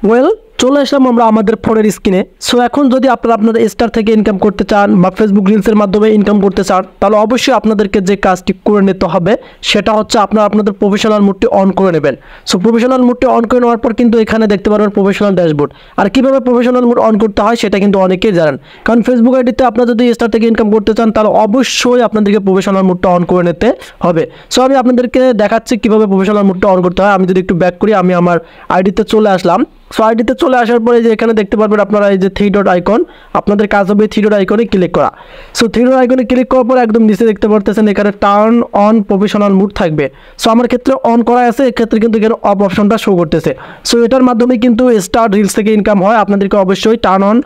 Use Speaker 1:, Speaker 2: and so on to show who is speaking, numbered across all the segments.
Speaker 1: Well চলে আসলাম আমরা আমাদের ফোনের স্ক্রিনে। সো এখন যদি আপনারা আপনাদের স্টার থেকে ইনকাম করতে চান বা ফেসবুক রিলসের মাধ্যমে ইনকাম করতে চান, তাহলে অবশ্যই আপনাদেরকে যে কাজটি করে নিতে হবে সেটা হচ্ছে আপনারা আপনাদের প্রফেশনাল মোডটি অন করে নেবেন। সো প্রফেশনাল মোডটি অন করে নেওয়ার পর কিন্তু এখানে দেখতে পারবেন প্রফেশনাল ড্যাশবোর্ড। আর কীভাবে প্রফেশনাল মোড অন করতে হয় সেটা কিন্তু অনেকেই জানেন, কারণ ফেসবুক আইডিতে আপনারা যদি স্টার থেকে ইনকাম করতে চান তাহলে অবশ্যই আপনাদেরকে প্রফেশনাল মোডটা অন করে নিতে হবে। সো আমি আপনাদেরকে দেখাচ্ছি কীভাবে প্রফেশনাল মোডটা অন করতে হয়। আমি যদি একটু ব্যাক করি, আমি আমার আইডিতে চলে আসলাম। সো আইডিতে চলে আসার পরে যে এখানে দেখতে পারবেন আপনারা এই যে থ্রি ডট আইকন, আপনাদের কাজ হবে থ্রি ডট আইকনে ক্লিক করা। সো থ্রি ডট আইকনে ক্লিক করার পর একদম নিচে দেখতে পারতেছেন এখানে টার্ন অন প্রফেশনাল মুড থাকবে। সো আমার ক্ষেত্রে অন করা আছে, এক্ষেত্রে কিন্তু এখানে অফ অপশনটা শো করতেছে। সো এটার মাধ্যমে কিন্তু স্টার রিলস থেকে ইনকাম হয়। আপনাদেরকে অবশ্যই টার্ন অন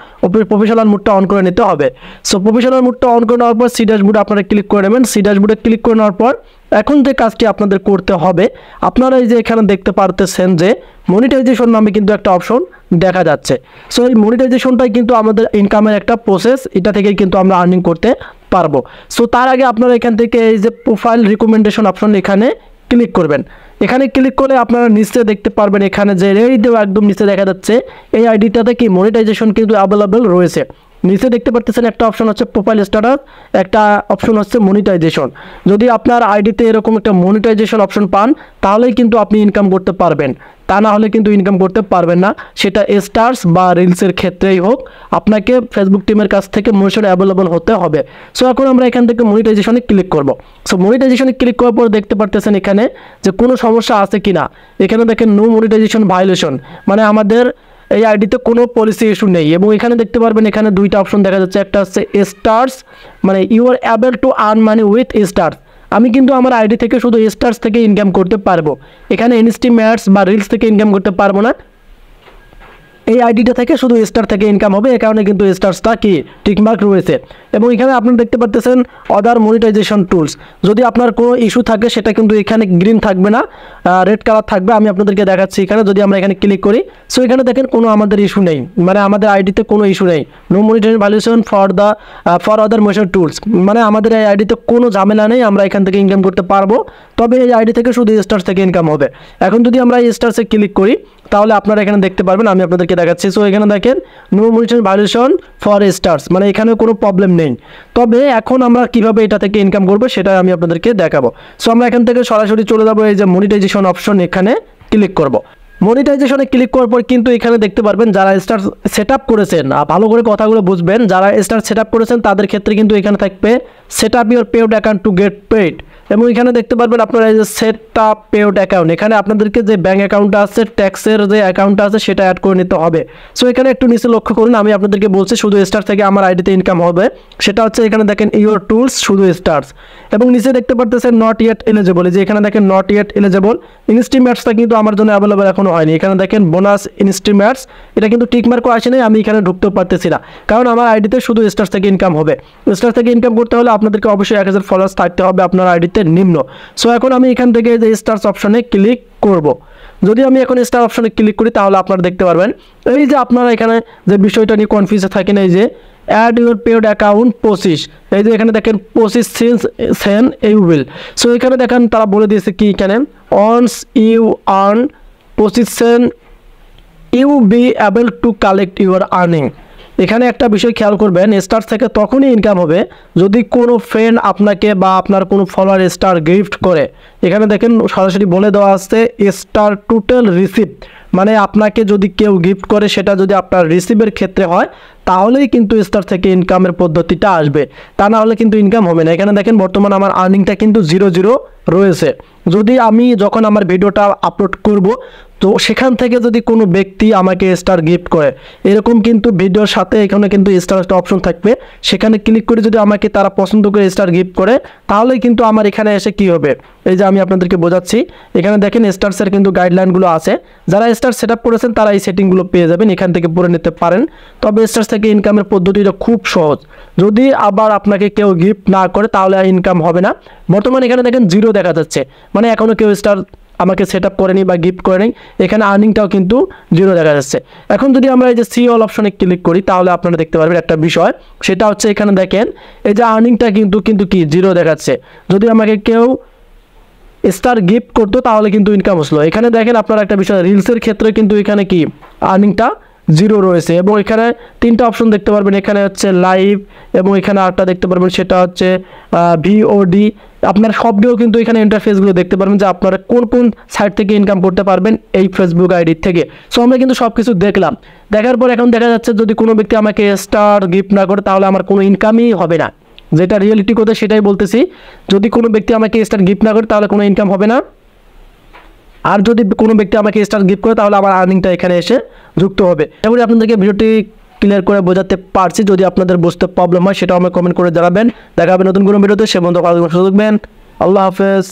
Speaker 1: প্রফেশনাল মুডটা অন করে নিতে হবে। সো প্রফেশনাল মুডটা অন করে নেওয়ার পর সি ড্যাশবোর্ডে আপনারা ক্লিক করে নেবেন। সি ড্যাশবোর্ডে ক্লিক করে নেওয়ার পর এখন যে কাজটি আপনাদের করতে হবে, আপনারা এই যে এখানে দেখতে পারতেছেন যে মনিটাইজেশন নামে কিন্তু একটা অপশন দেখা যাচ্ছে। সো এই মনিটাইজেশনটাই কিন্তু আমাদের ইনকামের একটা প্রসেস, এটা থেকেই কিন্তু আমরা আর্নিং করতে পারবো। সো তার আগে আপনারা এখান থেকে এই যে প্রোফাইল রিকমেন্ডেশন অপশন এখানে ক্লিক করবেন। এখানে ক্লিক করে আপনারা নিচে দেখতে পারবেন এখানে যে রেডিও একদম নিচে দেখা যাচ্ছে এই আইডিটাতে কি মনিটাইজেশন কিন্তু অ্যাভেলেবেল রয়েছে। নিচে দেখতে পাচ্ছেন একটা অপশন হচ্ছে প্রোফাইল স্ট্যাটাস, একটা অপশন হচ্ছে মনিটাইজেশন। যদি আপনার আইডিতে এরকম একটা মনিটাইজেশন অপশন পান তাহলেই কিন্তু আপনি ইনকাম করতে পারবেন, তা না হলে কিন্তু ইনকাম করতে পারবেন না। সেটা স্টার্স বা রিলসের ক্ষেত্রেই হোক, আপনাকে ফেসবুক টিমের কাছ থেকে মনিটাইজেশন অ্যাভেলেবল হতে হবে। সো এখন আমরা এখান থেকে মনিটাইজেশনে ক্লিক করব। সো মনিটাইজেশনে ক্লিক করার পর দেখতে পারতেছেন এখানে যে কোনো সমস্যা আছে কিনা। এখানে দেখেন নো মনিটাইজেশন ভায়োলেশন, মানে আমাদের এই আইডিতে কোনো পলিসি ইস্যু নেই। এবং এখানে দেখতে পারবেন এখানে দুইটা অপশন দেখা যাচ্ছে, একটা হচ্ছে স্টার্স, মানে you are able to earn money with stars. আমি কিন্তু আমার আইডি থেকে শুধু স্টার্স থেকে ইনকাম করতে পারবো, এখানে ইনস্টিমেটস বা রিলস থেকে ইনকাম করতে পারবো না। এই আইডিটা থেকে শুধু স্টার থেকে ইনকাম হবে, এই কারণে কিন্তু স্টার্সটা কি টিকমার্ক রয়েছে। এবং এখানে আপনারা দেখতে পাচ্ছেন আদার মনিটাইজেশন টুলস। যদি আপনার কোনো ইস্যু থাকে সেটা কিন্তু এখানে গ্রিন থাকবে না, রেড কালার থাকবে। আমি আপনাদেরকে দেখাচ্ছি এখানে, যদি আমরা এখানে ক্লিক করি, সো এখানে দেখেন কোনো আমাদের ইস্যু নেই, মানে আমাদের আইডিতে কোনো ইস্যু নেই। No monetization valuation for other motion tools, মানে আমাদের এই আইডিতে কোনো ঝামেলা নেই, আমরা এখান থেকে ইনকাম করতে পারবো। তবে এই আইডি থেকে শুধু স্টার্স থেকে ইনকাম হবে। এখন যদি আমরা এই স্টার্সে ক্লিক করি তাহলে আপনারা এখানে দেখতে পারবেন, আমি আপনাদেরকে দেখাচ্ছি। সো এখানে দেখেন no monetization valuation for stars, মানে এখানে কোনো প্রবলেম নেই। তবে এখন আমরা কিভাবে এটা থেকে ইনকাম করবো সেটা আমি আপনাদেরকে দেখাবো। সো আমরা এখান থেকে সরাসরি চলে যাবো এই যে মনিটাইজেশন অপশন, এখানে ক্লিক করব। মনিটাইজেশনে ক্লিক করার পর কিন্তু এখানে দেখতে পারবেন যারা স্টার সেট আপ করেছেন, ভালো করে কথাগুলো বুঝবেন, যারা স্টার সেট আপ করেছেন তাদের ক্ষেত্রে কিন্তু এখানে থাকবে set up your paid account to get paid. এবং এখানে দেখতে পারবেন আপনারা এই যে সেট আপ পেড অ্যাকাউন্ট, এখানে আপনাদেরকে যে ব্যাঙ্ক অ্যাকাউন্টটা আছে, ট্যাক্সের যে অ্যাকাউন্টটা আছে সেটা অ্যাড করে নিতে হবে। সো এখানে একটু নিচে লক্ষ্য করুন, আমি আপনাদেরকে বলছি শুধু স্টার থেকে আমার আইডিতে ইনকাম হবে, সেটা হচ্ছে এখানে দেখেন ইউর টুলস শুধু স্টার্স। এবং নিচে দেখতে পারতেছেন নট ইয়েট এলিজিবল, যে এখানে দেখেন নট ইয়েট এলিজিবল। ইনস্টিমেটসটা কিন্তু আমার জন্য অ্যাভেলেবল এখনো হয়নি। এখানে দেখেন বোনাস ইনস্টিমেটস, এটা কিন্তু টিকমার্ক আসেনি, আমি এখানে ঢুকতেও পারতেছি না, কারণ আমার আইডিতে শুধু স্টার্স থেকে ইনকাম হবে। স্টার থেকে ইনকাম করতে হলে আপনাদেরকে অবশ্যই 1000 ফলোয়ার্স থাকতে হবে আপনার আইডিতে নিম্ন। সো এখন আমি এখান থেকে যে স্টার্স অপশনে ক্লিক করব। যদি আমি এখন স্টার অপশনে ক্লিক করি তাহলে আপনারা দেখতে পারবেন এই যে আপনারা এখানে যে বিষয়টা নিয়ে কনফিউজে থাকেন, এই যে অ্যাড ইউর পেড অ্যাকাউন্ট 25, এই যে এখানে দেখেন 25 সেন ইউ উইল। সো এখানে দেখেন তারা বলে দিয়েছে কি, এখানে once you earn 25 cents you be able to collect your earning. এখানে একটা বিষয় খেয়াল করবেন, স্টার থেকে তখনই ইনকাম হবে যদি কোনো ফ্রেন্ড আপনাকে বা আপনার কোনো ফলোয়ার স্টার গিফট করে। এখানে দেখেন সরাসরি বলে দেওয়া আছে স্টার টোটাল রিসিপ্ট, মানে আপনাকে যদি কেউ গিফট করে সেটা যদি আপনার রিসিভের ক্ষেত্রে হয় তাহলেই কিন্তু স্টার থেকে ইনকামের পদ্ধতিটা আসবে, তা না হলে কিন্তু ইনকাম হবে না। এখানে দেখেন বর্তমান আমার আর্নিংটা কিন্তু 0 রয়েছে। যদি আমি যখন আমার ভিডিওটা আপলোড করব তো সেখান থেকে যদি কোনো ব্যক্তি আমাকে স্টার গিফট করে, এরকম কিন্তু ভিডিওর সাথে এখানে কিন্তু স্টার একটা অপশন থাকবে, সেখানে ক্লিক করে যদি আমাকে তারা পছন্দ করে স্টার গিফট করে তাহলে কিন্তু আমার এখানে এসে কি হবে, এই যে আমি আপনাদেরকে বোঝাচ্ছি, এখানে দেখেন স্টারসের কিন্তু গাইডলাইনগুলো আছে। যারা স্টার সেট আপ করেছেন তারা এই সেটিংগুলো পেয়ে যাবেন, এখান থেকে পড়ে নিতে পারেন। তবে স্টার থেকে ইনকামের পদ্ধতিটা খুব সহজ, যদি আবার আপনাকে কেউ গিফট না করে তাহলে ইনকাম হবে না। বর্তমানে এখানে দেখেন 0 দেখা যাচ্ছে, মানে এখনও কেউ স্টার আমাকে সেট আপ করেনি বা গিফট করেনি, এখানে আর্নিংটাও কিন্তু 0 দেখা যাচ্ছে। এখন যদি আমরা এই যে সি অল অপশনে ক্লিক করি তাহলে আপনারা দেখতে পারবেন একটা বিষয়, সেটা হচ্ছে এখানে দেখেন এই যে আর্নিংটা কিন্তু কি 0 দেখাচ্ছে। যদি আমাকে কেউ স্টার গিফট করতো তাহলে কিন্তু ইনকাম আসলো। এখানে দেখেন আপনারা একটা বিষয়, রিলসের ক্ষেত্রে কিন্তু এখানে কি আর্নিংটা জিরো রয়েছে এবং এখানে তিনটা অপশন দেখতে পারবেন। এখানে হচ্ছে লাইভ এবং এখানে আরেকটা দেখতে পারবেন সেটা হচ্ছে ভিওডি। আপনার সবগুলো কিন্তু এখানে ইন্টারফেসগুলো দেখতে পারবেন যে আপনারা কোন কোন সাইট থেকে ইনকাম করতে পারবেন এই ফেসবুক আইডি থেকে। সো আমরা কিন্তু সব কিছু দেখলাম, দেখার পর এখন দেখা যাচ্ছে যদি কোনো ব্যক্তি আমাকে স্টার গিফট না করে তাহলে আমার কোনো ইনকামই হবে না। যেটা রিয়েলিটি কথা সেটাই বলতেছি, যদি কোনো ব্যক্তি আমাকে স্টার গিফট না করে তাহলে কোনো ইনকাম হবে না, আর যদি কোনো ব্যক্তি আমাকে স্টার গিফট করে তাহলে আমার আর্নিংটা এখানে এসে যুক্ত হবে। এবার আপনাদেরকে ভিডিওটি ক্লিয়ার করে বোঝাতে পারছি। যদি আপনাদের বুঝতে প্রবলেম হয় সেটাও আমাকে কমেন্ট করে জানাবেন। দেখা হবে নতুন কোনো ভিডিওতে, সে বন্ধু ভালো থাকবেন। আল্লাহ হাফেজ।